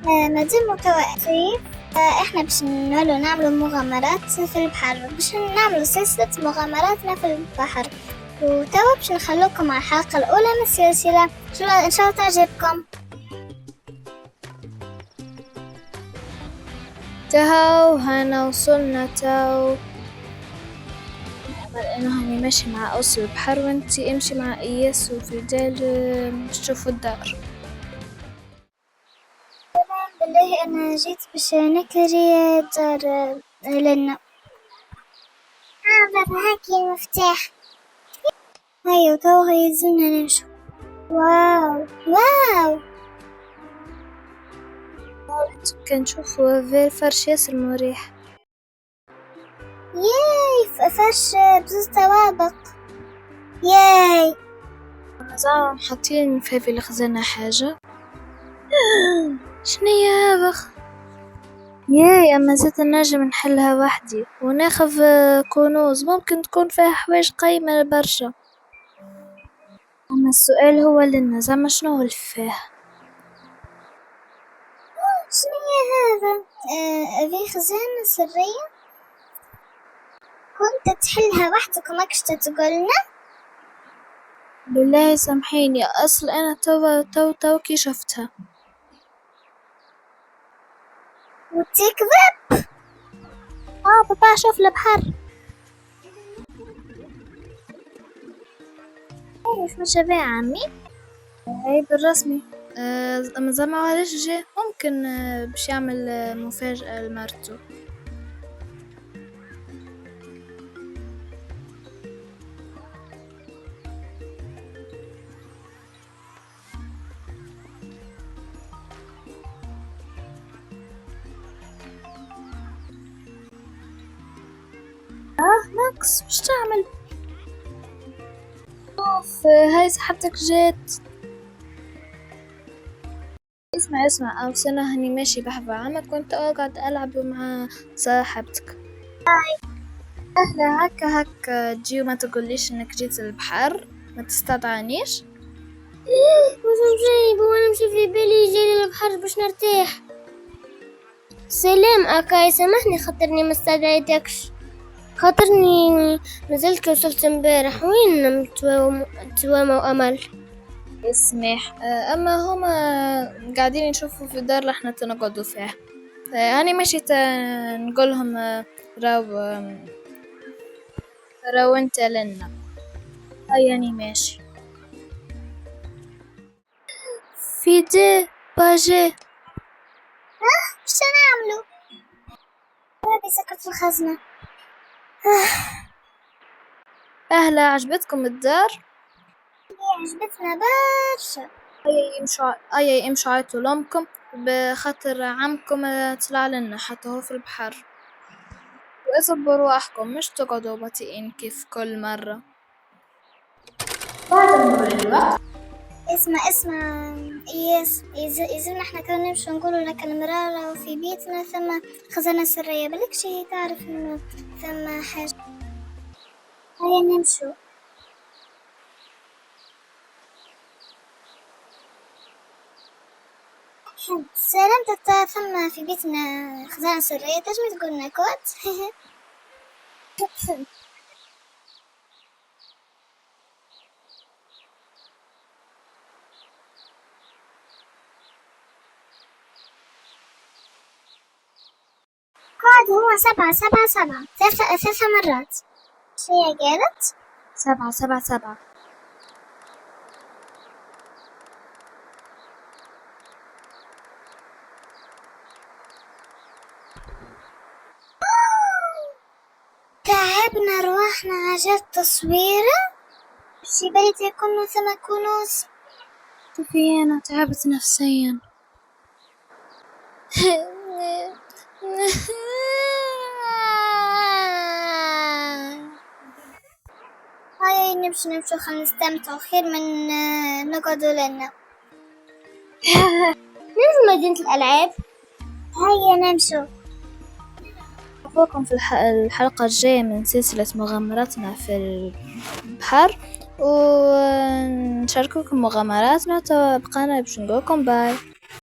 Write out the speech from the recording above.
مدام متوقف. احنا باش نعملوا مغامرات في البحر، باش نعملوا سلسلة مغامراتنا في البحر، وتوا باش نخلوكم مع الحلقة الأولى من السلسلة. إن شاء الله تعجبكم. تهو هنا وصلنا تهو. لأنه هاني ماشي مع أوس البحر وانتي امشي مع إياس وفيدال تشوفوا الدار. بالله أنا جيت باش نكري دار لنا. بابا هاكي المفتاح. هيا توا يلزمنا نمشو. واو واو، كنشوفوا في فرش ياسر مريح. ياي فرش بزوز طوابق. ياي زعما حاطين في الخزانة حاجة. شنيا هذا؟ ياي اما زيت نجم نحلها وحدي وناخذ كنوز ممكن تكون فيها حوايج قيمة برشا. اما السؤال هو لنا زعما شنو اللي فيه؟ شنو هذا؟ ذي خزانة سرية كنت تحلها وحدك وماكش تقولنا؟ بالله سامحيني اصل انا تو كي شفتها. وتكذب؟ بابا شوف البحر. ايش مش بيه عمي؟ اي بالرسمي. اما زعما علاش جا ممكن باش يعمل مفاجأة لمرته. ماكس وش تعمل؟ شوف هاي صاحبتك جات. اسمع او سنة هني ماشي بحث عمك كنت اقعد العب مع صاحبتك. اهلا هكا تجي وما تقوليش انك جيت البحر ما تستدعانيش. مش جايب وانا مشي في بالي جاي للبحر باش نرتاح. سلام اكاي، سامحني خاطرني ما استدعيتكش، خاطرني نزلت وصلت امبارح. وين نمت توامة وامل؟ اسمح اما هما قاعدين يشوفوا في الدار اللي احنا تنقعدوا فيها. انا مشيت نقولهم راو انت لنا. هاي يعني ماشي في دي باجي. وش نعملو؟ بابي سكت في الخزنة. اهلا عجبتكم الدار؟ عجبتنا برشا. اي امشوا عيطوا لامكم بخاطر عمكم طلع لنا حتى هو في البحر، واصبروا رواحكم مش تقعدوا بطيئين كيف كل مرة. بعد مرور الوقت اسمع يزلنا احنا كنا نمشي نقولوا لك المرارة وفي بيتنا ثم خزانة سرية، بلكش هي تعرف انه ثم حاجة. هيا نمشوا. سلامتك، ثم في بيتنا خزانة سرية، تجمي تقولنا كود. كود هو 777 ثلاث مرات. شي قالت 777. تعبنا رواحنا عجل تصويره. شي بالي يكون ثم كنوز. شوفي انا تعبت نفسيا. هاي نمشي خلينا نستمتع خير من نقعدوا لنا. ننزل مدينة الألعاب. هيا نمشوا. أشوفكم في الحلقة الجاية من سلسلة مغامراتنا في البحر، ونشارككم مغامراتنا. بقانا باش نقولكم باي.